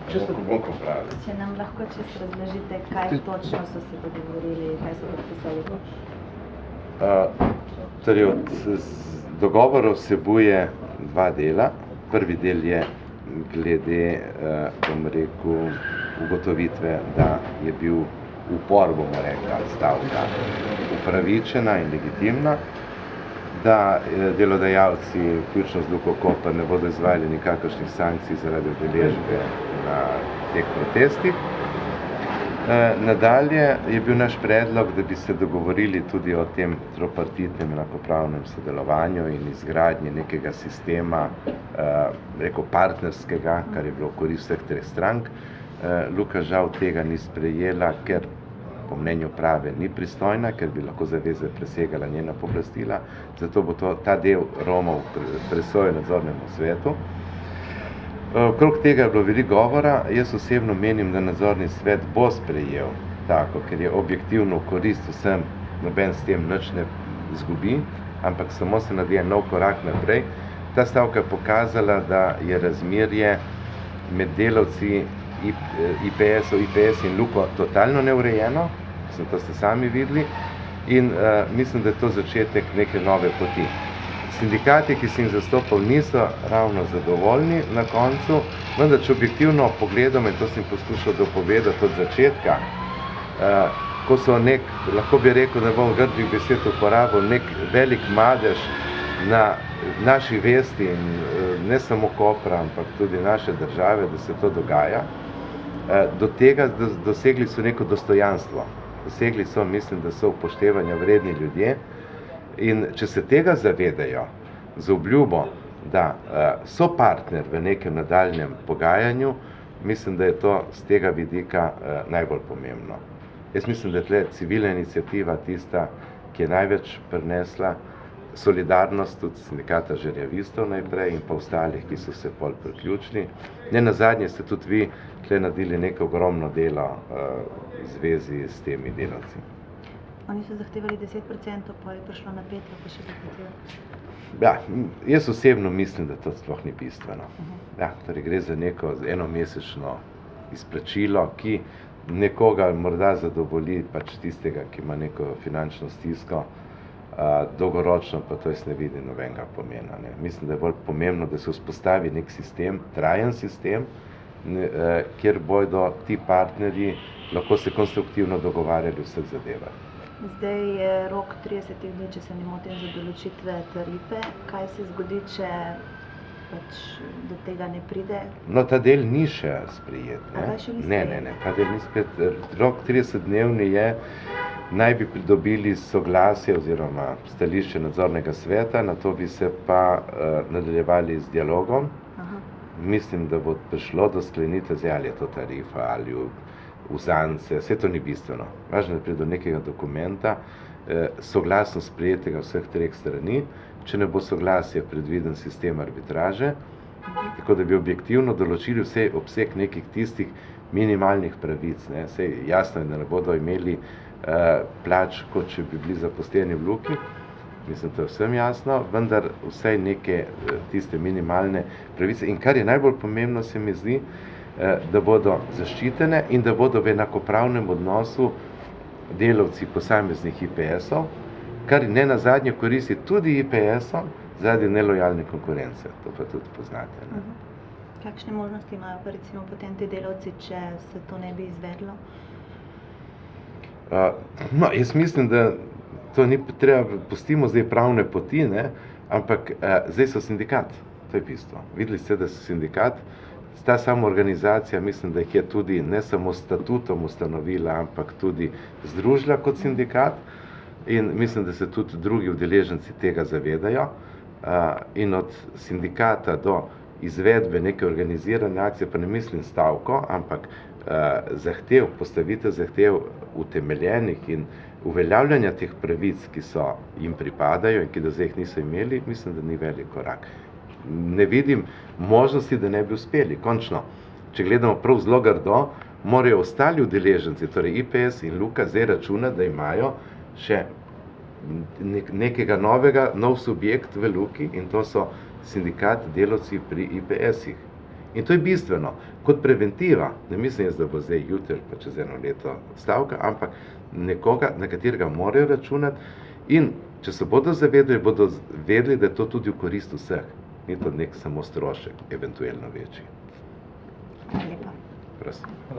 Boko pravi. Če nam lahko čisto razložite, kaj točno so se dogovorili, kaj so podpisali? Torej, dogovor vsebuje dva dela. Prvi del je glede, bom rekel, ugotovitve, da je bil upor, bomo rekla, stavka upravičena in legitimna, da delodajalci, vključno z Luko Koper, ne bodo izvajali nikakršnih sankcij zaradi udeležbe na teh protestih. Nadalje je bil naš predlog, da bi se dogovorili tudi o tem tripartitnem enakopravnem sodelovanju in izgradnji nekega sistema, rekel partnerskega, kar je bilo v korist vseh treh strank. Luka žal tega ni sprejela, ker po mnenju prave ni pristojna, ker bi lahko zaveze presegala njena pooblastila, zato bo ta del romal presoje nadzornemu svetu. Okrog tega je bilo veliko govora. Jaz osebno menim, da nadzorni svet bo sprejel tako, ker je objektivno v korist vsem, noben s tem nič ne izgubi, ampak samo se naredi nov korak naprej. Ta stavka je pokazala, da je razmerje med delavci IPS-ov, IPS in Luko totalno neurejeno, to ste sami videli, in mislim, da je to začetek neke nove poti. Sindikati, ki si jim zastopal, niso ravno zadovoljni na koncu, vendar če objektivno pogledamo, in to sem poskušal dopovedati od začetka, ko so lahko bi rekel, da bom grdih besed uporabil, nek velik madež na naši vesti in ne samo Kopra, ampak tudi naše države, da se to dogaja, do tega dosegli so neko dostojanstvo. Dosegli so, mislim, da so upoštevanja vredni ljudje. In če se tega zavedajo z obljubo, da so partner v nekem nadaljnjem pogajanju, mislim, da je to z tega vidika najbolj pomembno. Jaz mislim, da je tle civilna iniciativa tista, ki je največ prinesla solidarnost tudi sindikata žerjavistov najprej in pa ostalih, ki so se pol priključili. Nenazadnje ste tudi vi tle naredili neko ogromno delo v zvezi s temi delavci. Oni so zahtevali 10%, pa je prišlo na 5%, pa še zakaj? Ja, jaz osebno mislim, da to sploh ni bistveno. Ja, torej gre za neko enomesečno izplačilo, ki nekoga morda zadovolji, pač tistega, ki ima neko finančno stisko, dolgoročno pa to jaz ne vidim nobenega pomena. Mislim, da je bolj pomembno, da se vzpostavi nek sistem, trajen sistem, kjer bodo ti partnerji lahko se konstruktivno dogovarjali vseh zadevah. Zdaj je rok 30 dni, če se ne motim, za določitve tarife. Kaj se zgodi, če pač do tega ne pride? No, ta del ni še sprejet. Ne, ta del ni sprejet. Rok 30-dnevni je, naj bi dobili soglasje oziroma stališče nadzornega sveta, na to bi se pa nadaljevali z dialogom. Mislim, da bo prišlo do sklenitve, ali je to tarifa ali uzance, vse to ni bistveno. Važno je, da pride do nekega dokumenta, soglasno sprejetega vseh treh strani, če ne bo soglasje predviden sistem arbitraže, tako da bi objektivno določili vse obseg nekih tistih minimalnih pravic. Sej jasno je, da ne bodo imeli plač, kot če bi bili zaposleni v Luki, mislim, to je vsem jasno, vendar vsaj neke tiste minimalne pravice. In kar je najbolj pomembno, se mi zdi, da bodo zaščitene in da bodo v enakopravnem odnosu delavci posameznih IPS-ov, kar nenazadnje koristi tudi IPS-om zaradi nelojalne konkurence. To pa tudi poznate. Kakšne možnosti imajo pa recimo potem ti delavci, če se to ne bi izvedlo? No, jaz mislim, da to ni treba, pustimo zdaj pravne poti, ampak zdaj so sindikat, to je bistvo. Videli ste, da so sindikat, ta sama organizacija, mislim, da jih je tudi ne samo statutom ustanovila, ampak tudi združila kot sindikat in mislim, da se tudi drugi udeleženci tega zavedajo. In od sindikata do izvedbe neke organizirane akcije, pa ne mislim stavko, ampak zahtev, postavitev zahtev utemeljenih in uveljavljanja teh pravic, ki so jim pripadajo in ki do zdaj jih niso imeli, mislim, da ni velik korak. Ne vidim možnosti, da ne bi uspeli. Končno, če gledamo prav zelo grdo, morajo ostali udeleženci, torej IPS in Luka, zdaj računati, da imajo še nekega nov subjekt v Luki in to so sindikat delavci pri IPS-ih. In to je bistveno. Kot preventiva, ne mislim jaz, da bo zdaj jutri pa čez eno leto stavka, ampak nekoga, na katerega morajo računati, in če se bodo zavedali, bodo vedeli, da je to tudi v korist vseh. Ni to nek samo strošek, eventuelno večji. Hvala lepa. Prosim.